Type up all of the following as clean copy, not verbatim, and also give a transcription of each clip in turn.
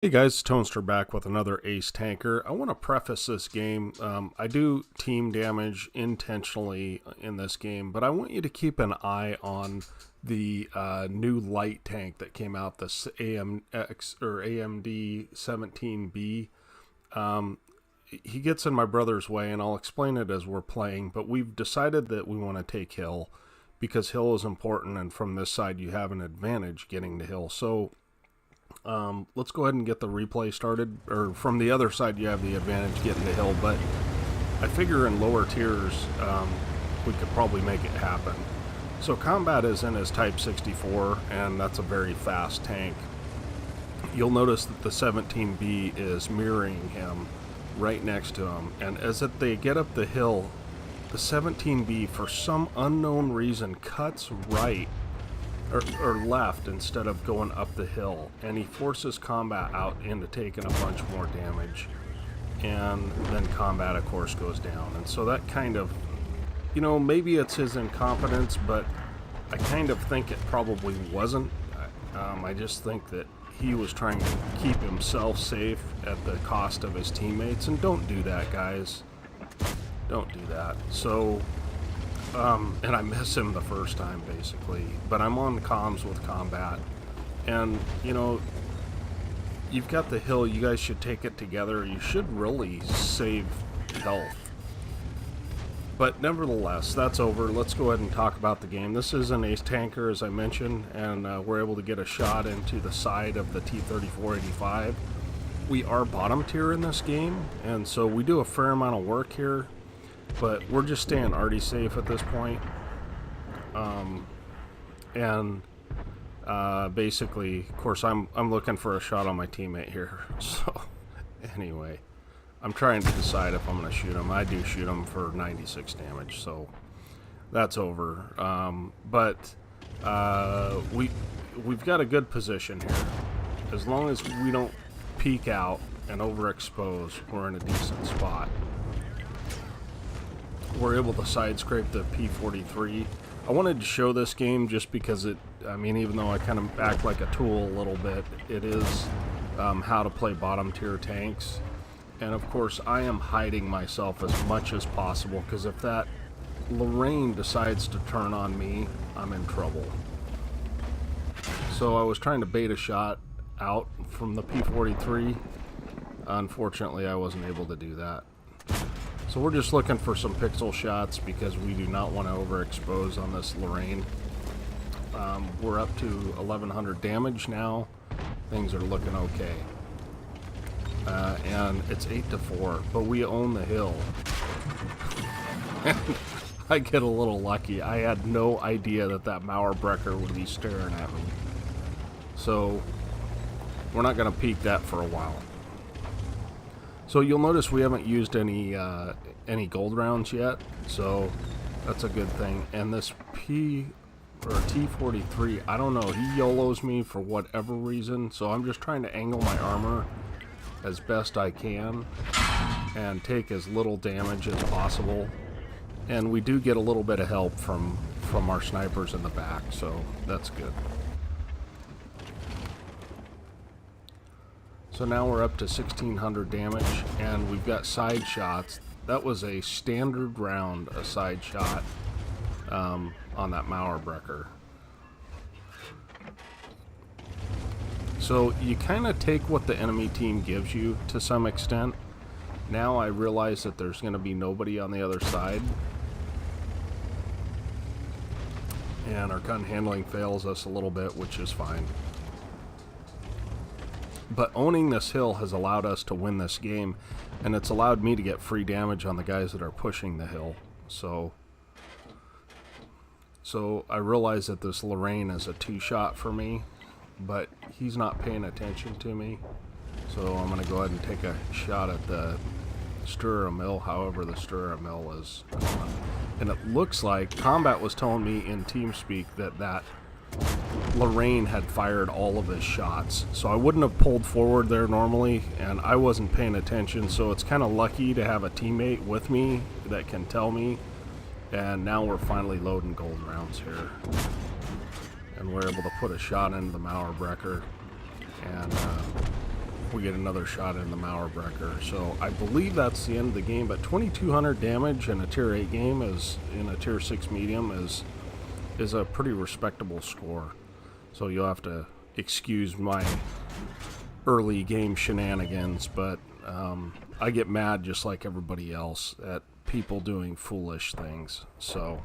Hey guys, Toaster back with another Ace Tanker. I want to preface this game. I do team damage intentionally in this game, but I want you to keep an eye on the new light tank that came out, this AMX or AMD 17B. He gets in my brother's way, and I'll explain it as we're playing, but we've decided that we want to take Hill because Hill is important, and from this side you have an advantage getting to Hill. So let's go ahead and get the replay started, or from the other side you have the advantage getting to Hill, but I figure in lower tiers we could probably make it happen. So Combat is in his Type 64, and that's a very fast tank. You'll notice that the 17B is mirroring him right next to him, and as they get up the hill, the 17B for some unknown reason cuts right or left instead of going up the hill, and he forces Combat out into taking a bunch more damage, and then Combat of course goes down. And so that kind of, you know, maybe it's his incompetence, but I kind of think it probably wasn't. I just think that he was trying to keep himself safe at the cost of his teammates, and don't do that, guys. Don't do that. So and I miss him the first time, basically. But I'm on comms with Combat. And, you know, you've got the hill. You guys should take it together. You should really save health. But nevertheless, that's over. Let's go ahead and talk about the game. This is an Ace Tanker, as I mentioned. And we're able to get a shot into the side of the T-34-85. We are bottom tier in this game. And so we do a fair amount of work here. But we're just staying arty safe at this point. Basically, of course, I'm looking for a shot on my teammate here. So, anyway, I'm trying to decide if I'm going to shoot him. I do shoot him for 96 damage, so that's over. We've got a good position here. As long as we don't peek out and overexpose, we're in a decent spot. We're able to side scrape the P-43. I wanted to show this game just because I mean, even though I kind of act like a tool a little bit, it is how to play bottom tier tanks. And of course, I am hiding myself as much as possible, because if that Lorraine decides to turn on me, I'm in trouble. So I was trying to bait a shot out from the P-43. Unfortunately, I wasn't able to do that. So we're just looking for some pixel shots because we do not want to overexpose on this Lorraine. We're up to 1100 damage now. Things are looking okay. And it's 8-4, but we own the hill. I get a little lucky. I had no idea that Mauerbrecher would be staring at me. So we're not going to peek that for a while. So you'll notice we haven't used any gold rounds yet, so that's a good thing. And this T-43, I don't know, he YOLOs me for whatever reason, so I'm just trying to angle my armor as best I can and take as little damage as possible. And we do get a little bit of help from our snipers in the back, so that's good. So now we're up to 1600 damage, and we've got side shots. That was a standard round, a side shot on that Mauerbrecher. So you kind of take what the enemy team gives you to some extent. Now I realize that there's going to be nobody on the other side. And our gun handling fails us a little bit, which is fine. But owning this hill has allowed us to win this game, and it's allowed me to get free damage on the guys that are pushing the hill. So I realize that this Lorraine is a two-shot for me, but he's not paying attention to me. So I'm going to go ahead and take a shot at the Stura Mill, however the Stura Mill is. And it looks like Combat was telling me in TeamSpeak that Lorraine had fired all of his shots, so I wouldn't have pulled forward there normally, and I wasn't paying attention. So it's kind of lucky to have a teammate with me that can tell me. And now we're finally loading gold rounds here, and we're able to put a shot into the Mauerbrecher, and we get another shot in the Mauerbrecher. So I believe that's the end of the game, but 2200 damage in a tier 8 game is, in a tier 6 medium, is a pretty respectable score. So you'll have to excuse my early game shenanigans, but I get mad just like everybody else at people doing foolish things. So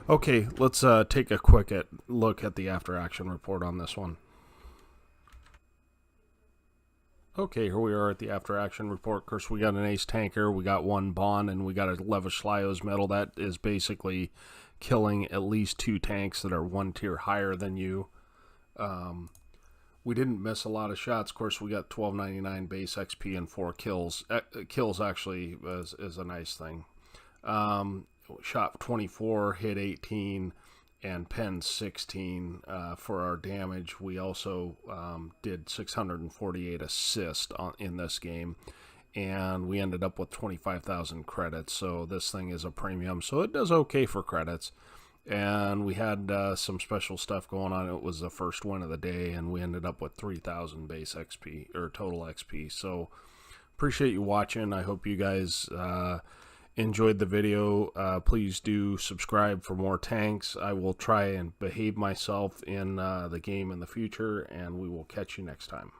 okay, let's take a quick look at the after action report on this one. Okay, here we are at the after action report. Of course, we got an ace tanker, we got one bond, and we got a Levislyos medal. That is basically killing at least 2 tanks that are 1 tier higher than you. We didn't miss a lot of shots. Of course, we got 1299 base XP and 4 kills. Kills actually is a nice thing. Shot 24, hit 18, and pen 16 for our damage. We also did 648 assists in this game, and we ended up with 25,000 credits. So this thing is a premium, so it does okay for credits. And we had some special stuff going on. It was the first win of the day, and we ended up with 3,000 base XP, or total XP. So appreciate you watching. I hope you guys enjoyed the video. Please do subscribe for more tanks. I will try and behave myself in the game in the future, and we will catch you next time.